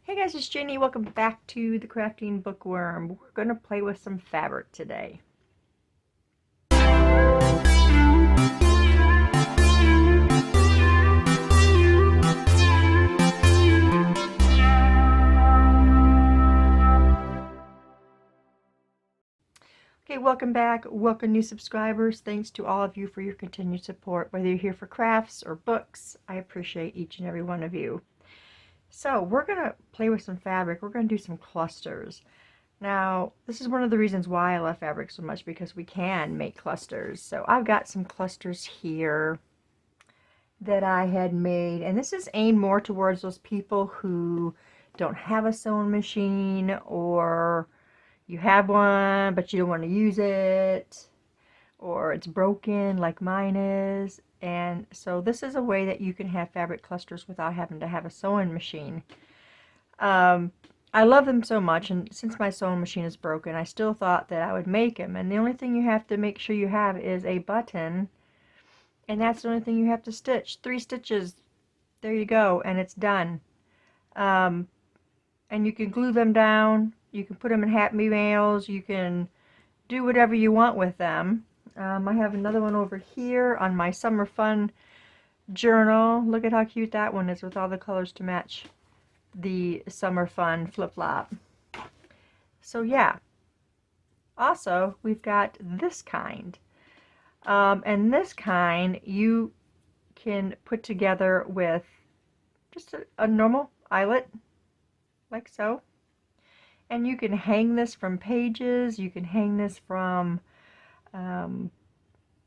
Hey guys, it's Jenny. Welcome back to the Crafting Bookworm. We're going to play with some fabric today. Okay, welcome back. Welcome new subscribers. Thanks to all of you for your continued support. Whether you're here for crafts or books, I appreciate each and every one of you. So we're going to play with some fabric. We're going to do some clusters. Now, this is one of the reasons why I love fabric so much, because we can make clusters. So I've got some clusters here that I had made, and this is aimed more towards those people who don't have a sewing machine, or you have one but you don't want to use it, or it's broken like mine is. And so this is a way that you can have fabric clusters without having to have a sewing machine. I love them so much, and since my sewing machine is broken, I still thought that I would make them. And the only thing you have to make sure you have is a button, and that's the only thing you have to stitch. 3 stitches, there you go, and it's done. And you can glue them down, you can put them in Happy Mails, you can do whatever you want with them. I have another one over here on my Summer Fun journal. Look at how cute that one is with all the colors to match the Summer Fun flip-flop. So yeah. Also, we've got this kind. And this kind you can put together with just a normal eyelet, like so. And you can hang this from pages. You can hang this from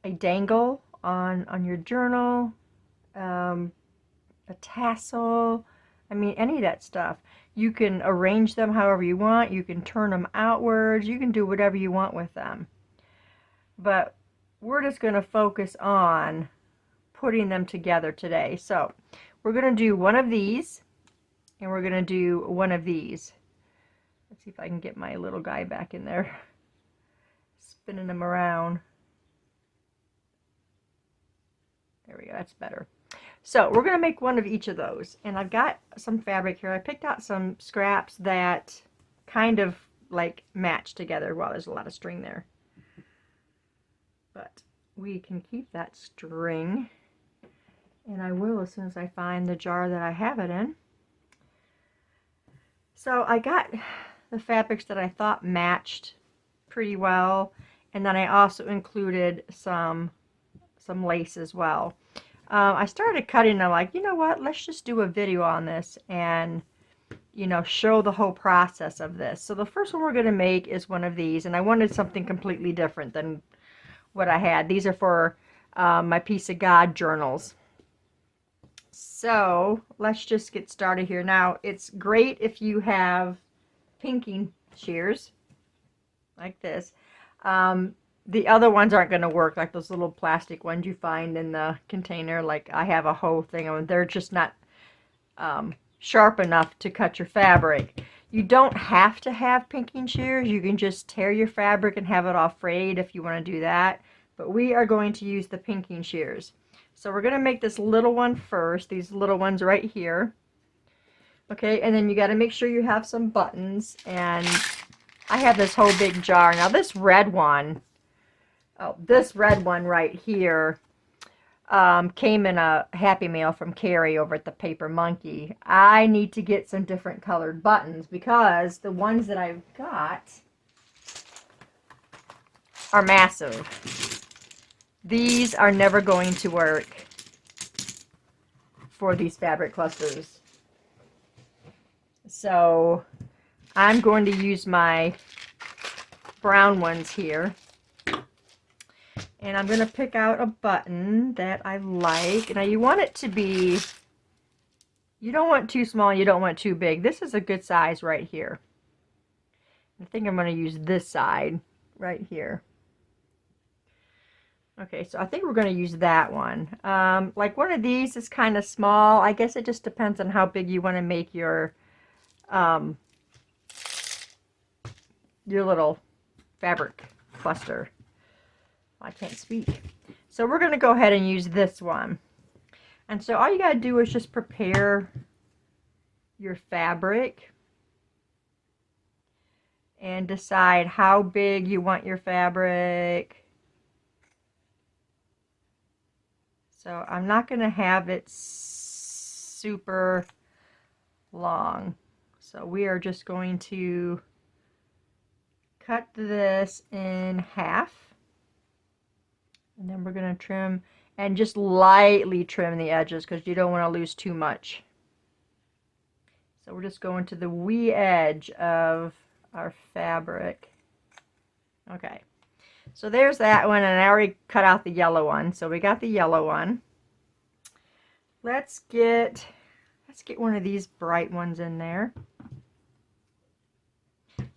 a dangle on your journal, a tassel. I mean, any of that stuff. You can arrange them however you want. You can turn them outwards. You can do whatever you want with them. But we're just going to focus on putting them together today. So we're going to do one of these, and we're going to do one of these. Let's see if I can get my little guy back in there, spinning them around. There we go, that's better. So we're going to make one of each of those, and I've got some fabric here. I picked out some scraps that kind of like match together. Well, there's a lot of string there, but we can keep that string, and I will as soon as I find the jar that I have it in. So I got the fabrics that I thought matched pretty well, and then I also included some lace as well. I started cutting, and I'm like, you know what, let's just do a video on this and, you know, show the whole process of this. So the first one we're going to make is one of these, and I wanted something completely different than what I had. These are for my Piece of God journals. So let's just get started here. Now, it's great if you have pinking shears like this. The other ones aren't going to work, like those little plastic ones you find in the container. Like I have a whole thing of them. They're just not sharp enough to cut your fabric. You don't have to have pinking shears. You can just tear your fabric and have it all frayed if you want to do that. But we are going to use the pinking shears. So we're going to make this little one first, these little ones right here. Okay, and then you got to make sure you have some buttons, and I have this whole big jar. Now this red one right here came in a Happy Mail from Carrie over at the Paper Monkey. I need to get some different colored buttons because the ones that I've got are massive. These are never going to work for these fabric clusters. So I'm going to use my brown ones here. And I'm going to pick out a button that I like. Now you want it to be, you don't want too small, you don't want too big. This is a good size right here. I think I'm going to use this side right here. Okay, so I think we're going to use that one. Like one of these is kind of small. I guess it just depends on how big you want to make your little fabric cluster. I can't speak. So we're going to go ahead and use this one. And so all you got to do is just prepare your fabric and decide how big you want your fabric. So I'm not going to have it super long. So we are just going to cut this in half. And then we're going to trim and just lightly trim the edges because you don't want to lose too much. So we're just going to the wee edge of our fabric. Okay. So there's that one, and I already cut out the yellow one. So we got the yellow one. Let's get one of these bright ones in there.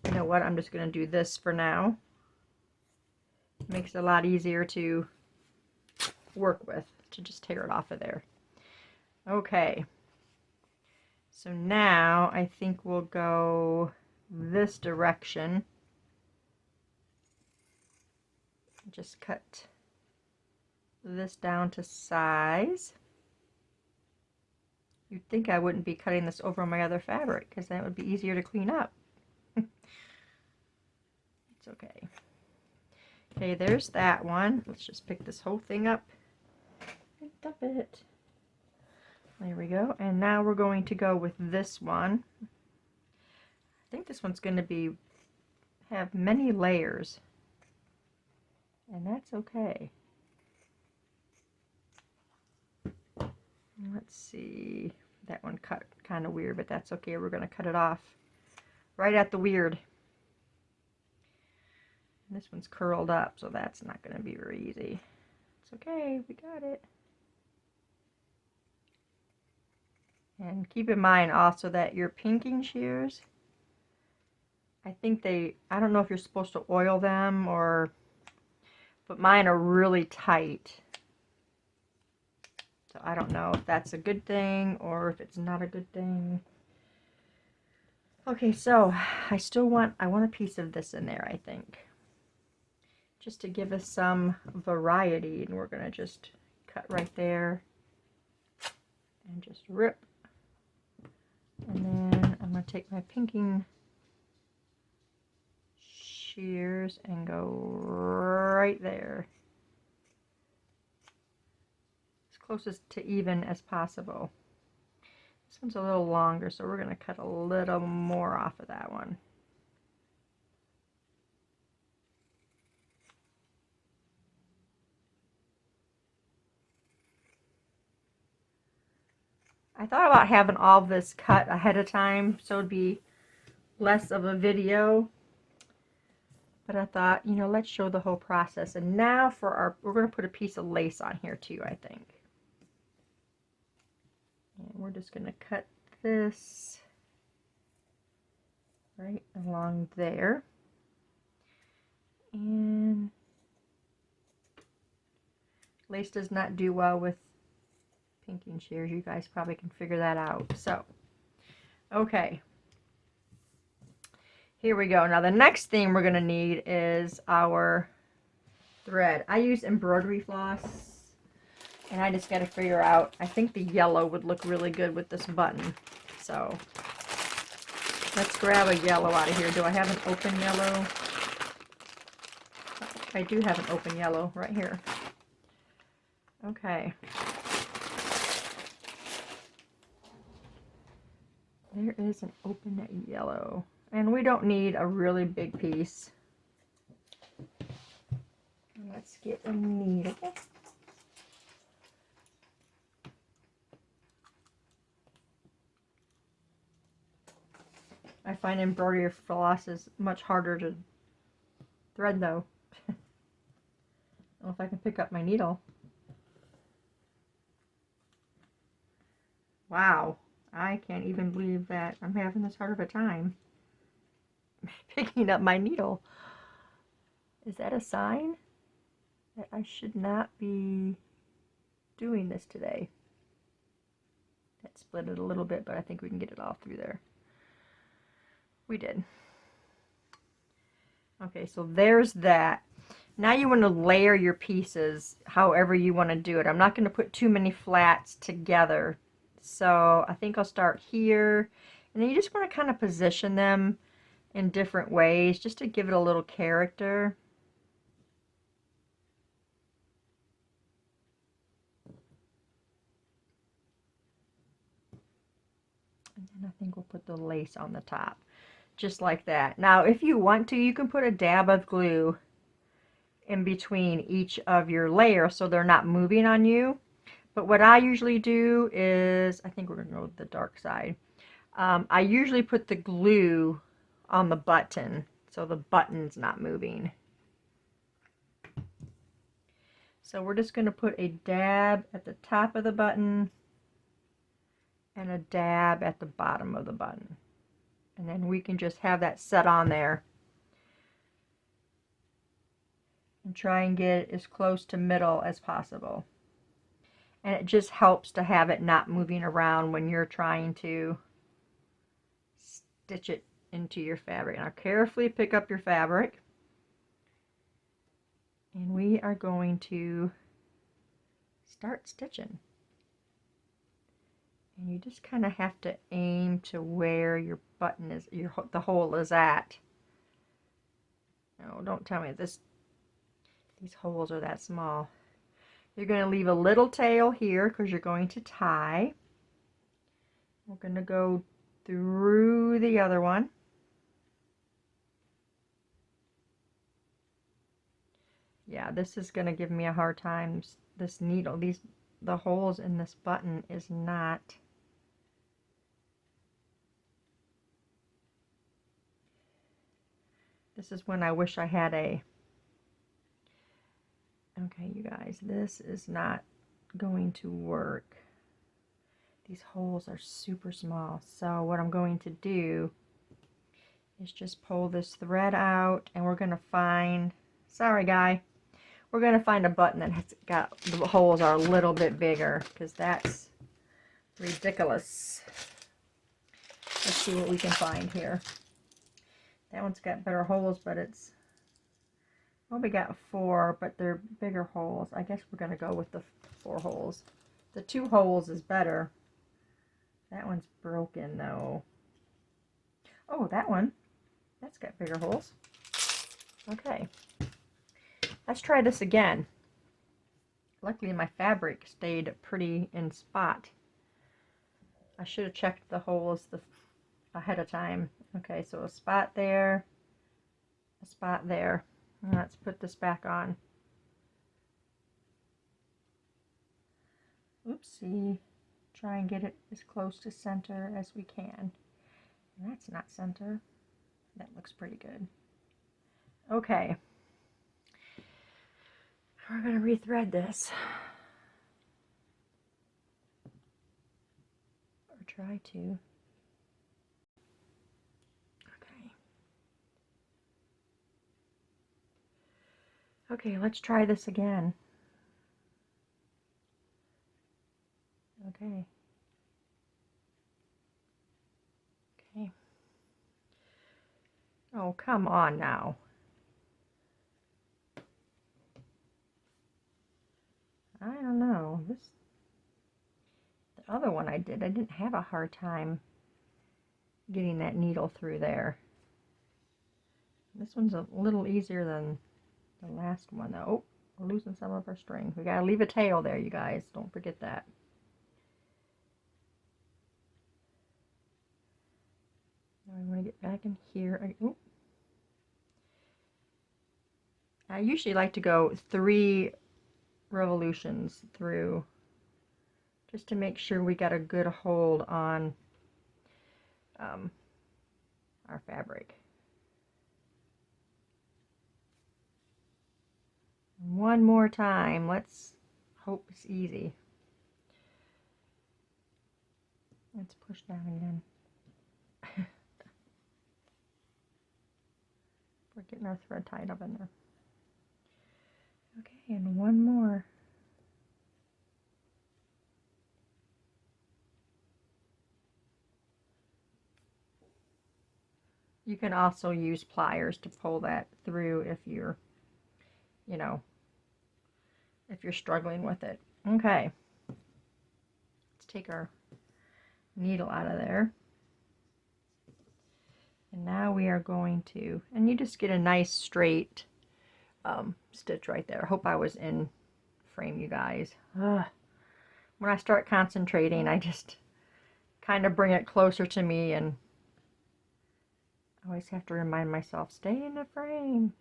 You know what? I'm just going to do this for now. It makes it a lot easier to work with, to just tear it off of there. Okay. So now I think we'll go this direction. Just cut this down to size. You'd think I wouldn't be cutting this over my other fabric because that would be easier to clean up. It's okay. Okay, there's that one. Let's just pick this whole thing up and dump it. There we go. And now we're going to go with this one. I think this one's going to have many layers. And that's okay. Let's see. That one cut kind of weird, but that's okay. We're going to cut it off right at the weird. And this one's curled up, so that's not going to be very easy. It's okay. We got it. And keep in mind also that your pinking shears, I don't know if you're supposed to oil them but mine are really tight. So I don't know if that's a good thing or if it's not a good thing. Okay, so I want a piece of this in there, I think. Just to give us some variety, and we're going to just cut right there and just rip. And then I'm going to take my pinking shears and go right there. As closest to even as possible. This one's a little longer, so we're going to cut a little more off of that one. I thought about having all of this cut ahead of time so it'd be less of a video. But I thought, let's show the whole process. And now we're going to put a piece of lace on here too, I think. And we're just going to cut this right along there. And lace does not do well with pinking shears. You guys probably can figure that out. So, okay. Here we go. Now the next thing we're going to need is our thread. I use embroidery floss, and I just got to figure out, I think the yellow would look really good with this button. So let's grab a yellow out of here. Do I have an open yellow? I do have an open yellow right here. Okay. There is an open yellow. And we don't need a really big piece. Let's get a needle. I find embroidery floss is much harder to thread though. I don't know if I can pick up my needle. Wow, I can't even believe that I'm having this hard of a time picking up my needle. Is that a sign that I should not be doing this today? That split it a little bit, but I think we can get it all through there. We did. Okay, so there's that. Now you want to layer your pieces however you want to do it. I'm not going to put too many flats together. So I think I'll start here And then you just want to kind of position them in different ways just to give it a little character. And then I think we'll put the lace on the top, just like that. Now, if you want to, you can put a dab of glue in between each of your layers so they're not moving on you. But what I usually do is, I think we're going to go with the dark side. I usually put the glue on the button so the button's not moving. So we're just going to put a dab at the top of the button and a dab at the bottom of the button. And then we can just have that set on there. And try and get it as close to middle as possible. And it just helps to have it not moving around when you're trying to stitch it into your fabric. Now carefully pick up your fabric. And we are going to start stitching. And you just kind of have to aim to where your button is, the hole is at. No, don't tell me these holes are that small. You're going to leave a little tail here because you're going to tie. We're going to go through the other one. Yeah, this is going to give me a hard time. This needle, the holes in this button is not. This is when I wish I had a. Okay, you guys, this is not going to work. These holes are super small. So what I'm going to do is just pull this thread out, and we're going to find, sorry guy, we're going to find a button that has got, the holes are a little bit bigger, because that's ridiculous. Let's see what we can find here. That one's got better holes, but it's, well, we got 4, but they're bigger holes. I guess we're going to go with the 4 holes. The 2 holes is better. That one's broken, though. Oh, that one. That's got bigger holes. Okay. Let's try this again. Luckily, my fabric stayed pretty in spot. I should have checked the holes ahead of time. Okay, so a spot there, a spot there. Let's put this back on. Oopsie. Try and get it as close to center as we can. That's not center. That looks pretty good. Okay. We're going to rethread this. Or try to. Okay, let's try this again. Okay. Okay. Oh, come on now. I don't know. The other one I didn't have a hard time getting that needle through there. This one's a little easier than the last one, though. Oh, we're losing some of our string. We gotta leave a tail there, you guys. Don't forget that. Now I want to get back in here. Oh. I usually like to go 3 revolutions through just to make sure we got a good hold on our fabric. One more time. Let's hope it's easy. Let's push down again. We're getting our thread tied up in there. Okay, and one more. You can also use pliers to pull that through if you're, you know, if you're struggling with it. Okay. Let's take our needle out of there. And now we are going to, and you just get a nice straight stitch right there. I hope I was in frame, you guys. Ugh. When I start concentrating, I just kind of bring it closer to me, and I always have to remind myself, stay in the frame.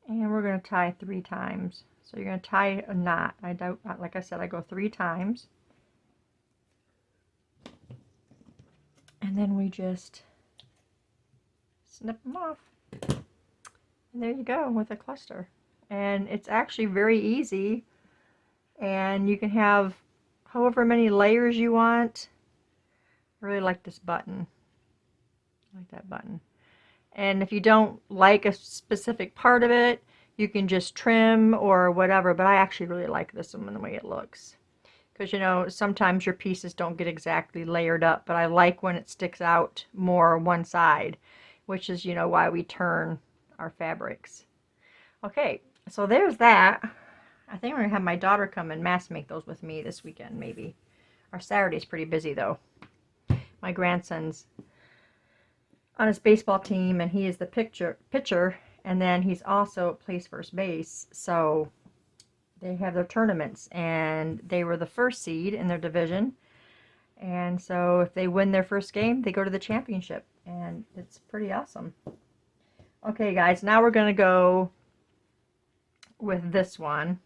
And we're going to tie 3 times. So you're going to tie a knot. Like I said, I go 3 times. And then we just snip them off. And there you go with a cluster. And it's actually very easy. And you can have however many layers you want. I really like this button. I like that button. And if you don't like a specific part of it, you can just trim or whatever. But I actually really like this one, the way it looks. Because, you know, sometimes your pieces don't get exactly layered up. But I like when it sticks out more one side. Which is, you know, why we turn our fabrics. Okay, so there's that. I think I'm going to have my daughter come and mass make those with me this weekend, maybe. Our Saturday's pretty busy, though. My grandson's on his baseball team, and he is the pitcher, and then he's also plays first base. So they have their tournaments, and they were the first seed in their division. And so if they win their first game, they go to the championship, and it's pretty awesome. Okay, guys, now we're going to go with this one.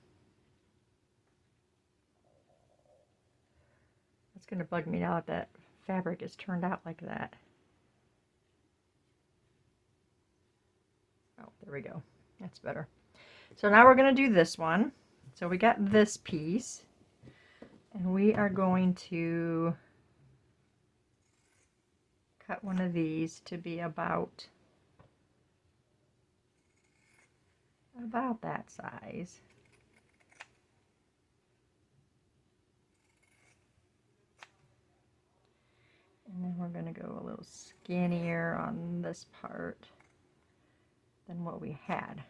It's going to bug me now that fabric is turned out like that. Oh, there we go. That's better. So now we're going to do this one. So we got this piece, and we are going to cut one of these to be about that size. And then we're going to go a little skinnier on this part than what we had.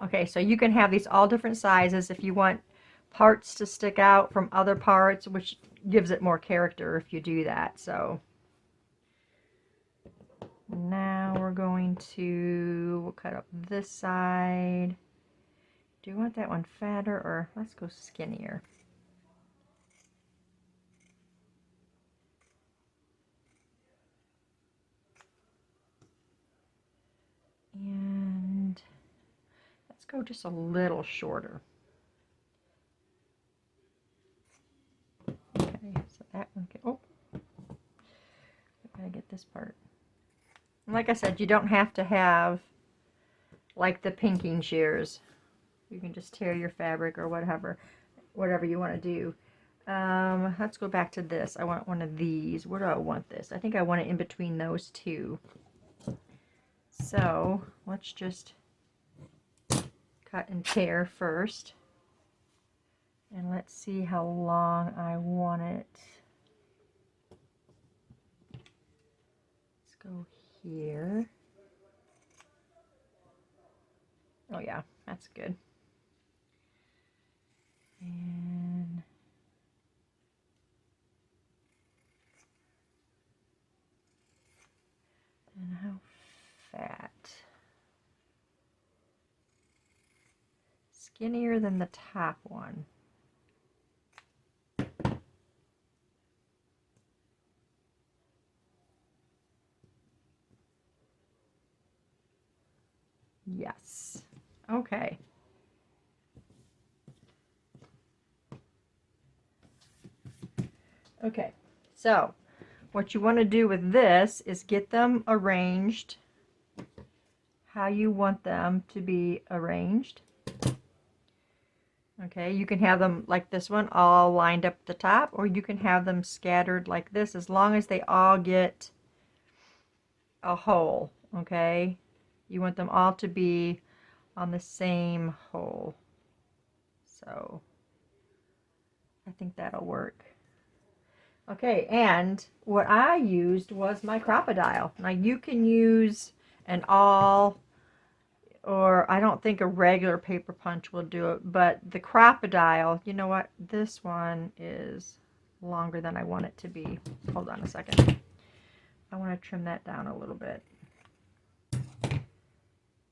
Okay, so you can have these all different sizes if you want parts to stick out from other parts, which gives it more character if you do that. So now we're going to, we'll cut up this side. Do you want that one fatter, or let's go skinnier? And let's go just a little shorter. Okay, so that one can, oh, I gotta get this part. And like I said, you don't have to have like the pinking shears. You can just tear your fabric or whatever you want to do. Let's go back to this. I want one of these. Where do I want this? I think I want it in between those two. So let's just cut and tear first. And let's see how long I want it. Let's go here. Oh yeah, that's good. And how fat? Skinnier than the top one. Yes. Okay. Okay, so what you want to do with this is get them arranged how you want them to be arranged. Okay, you can have them like this one all lined up at the top, or you can have them scattered like this, as long as they all get a hole. Okay, you want them all to be on the same hole. So I think that'll work. Okay, and what I used was my crocodile. Now you can use an awl, or I don't think a regular paper punch will do it, but the crocodile, you know what, this one is longer than I want it to be. Hold on a second. I want to trim that down a little bit.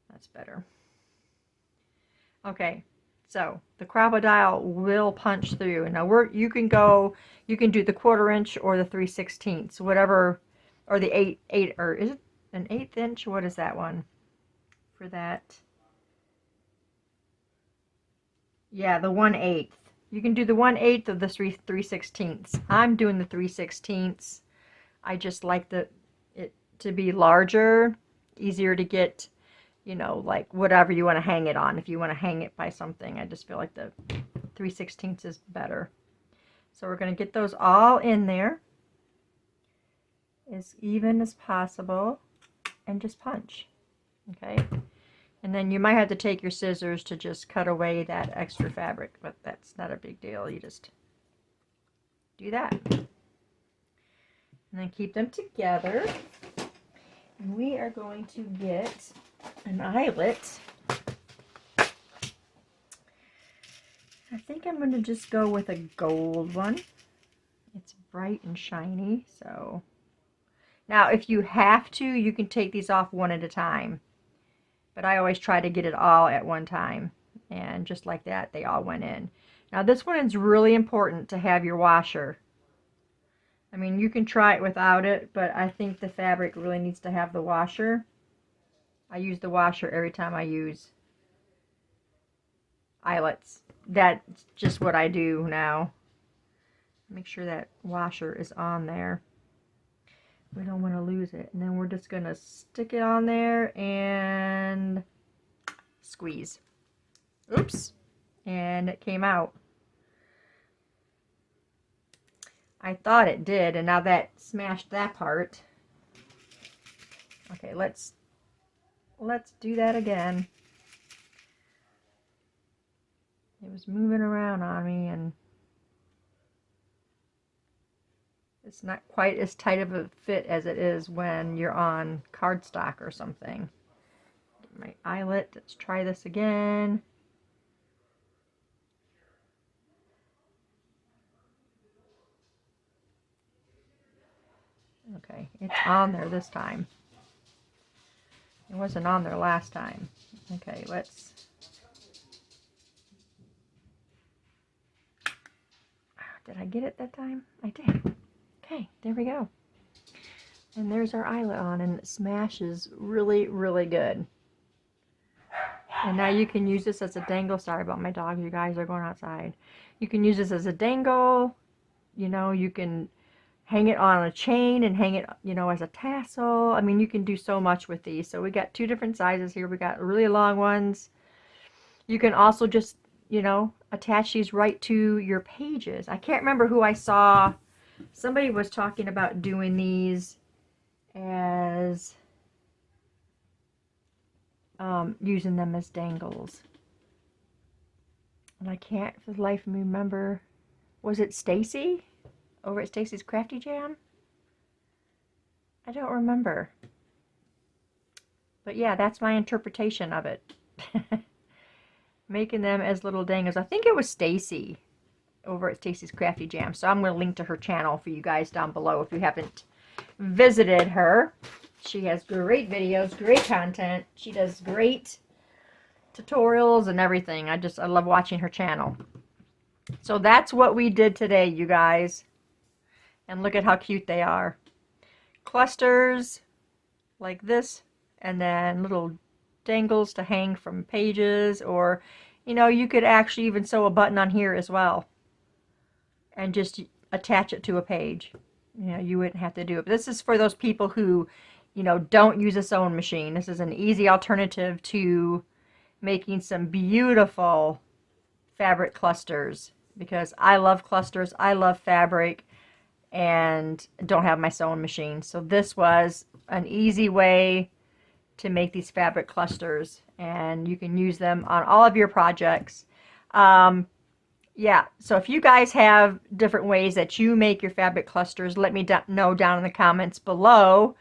That's better. Okay, so the crocodile will punch through. Now you can do the 1/4 inch or the 3/16, whatever, or the 8, or is it an 1/8 inch? What is that one for that? Yeah, the 1/8. You can do the 1/8 of the 3/16. I'm doing the 3/16. I just like it to be larger, easier to get, you know, like whatever you want to hang it on. If you want to hang it by something, I just feel like the 3/16 is better. So we're going to get those all in there as even as possible and just punch. Okay. And then you might have to take your scissors to just cut away that extra fabric, but that's not a big deal. You just do that. And then keep them together. And we are going to get an eyelet. I think I'm going to just go with a gold one. It's bright and shiny, so. Now, if you have to, you can take these off one at a time. But I always try to get it all at one time. And just like that, they all went in. Now, this one is really important to have your washer. I mean, you can try it without it, but I think the fabric really needs to have the washer. I use the washer every time I use eyelets. That's just what I do now. Make sure that washer is on there. We don't want to lose it. And then we're just going to stick it on there and squeeze. Oops. And it came out. I thought it did, and now that smashed that part. Okay, let's do that again. It was moving around on me, and it's not quite as tight of a fit as it is when you're on cardstock or something. Get my eyelet. Let's try this again. Okay, it's on there this time. It wasn't on there last time. Okay, let's. Did I get it that time? I did. Okay, there we go. And there's our eyelet on, and it smashes really, really good. And now you can use this as a dangle. Sorry about my dogs, you guys are going outside. You can use this as a dangle. You know, you can hang it on a chain and hang it, you know, as a tassel. I mean, you can do so much with these. So we got 2 different sizes here. We got really long ones. You can also just, you know, attach these right to your pages. I can't remember who I saw. Somebody was talking about doing these as using them as dangles. And I can't for the life of me remember. Was it Stacy? Over at Stacy's Crafty Jam? I don't remember. But yeah, that's my interpretation of it. Making them as little dangles. I think it was Stacy over at Stacy's Crafty Jam. So I'm going to link to her channel for you guys down below if you haven't visited her. She has great videos, great content. She does great tutorials and everything. I love watching her channel. So that's what we did today, you guys. And look at how cute they are. Clusters like this, and then little dangles to hang from pages, or, you know, you could actually even sew a button on here as well and just attach it to a page. You know, you wouldn't have to do it. But this is for those people who, you know, don't use a sewing machine. This is an easy alternative to making some beautiful fabric clusters, because I love clusters. I love fabric and don't have my sewing machine. So this was an easy way to make these fabric clusters, and you can use them on all of your projects. Yeah, so if you guys have different ways that you make your fabric clusters, let me know down in the comments below.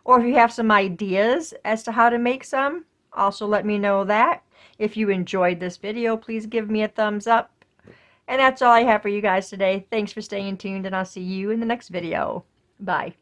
Or if you have some ideas as to how to make some, also let me know that. If you enjoyed this video, please give me a thumbs up. And that's all I have for you guys today. Thanks for staying tuned, and I'll see you in the next video. Bye.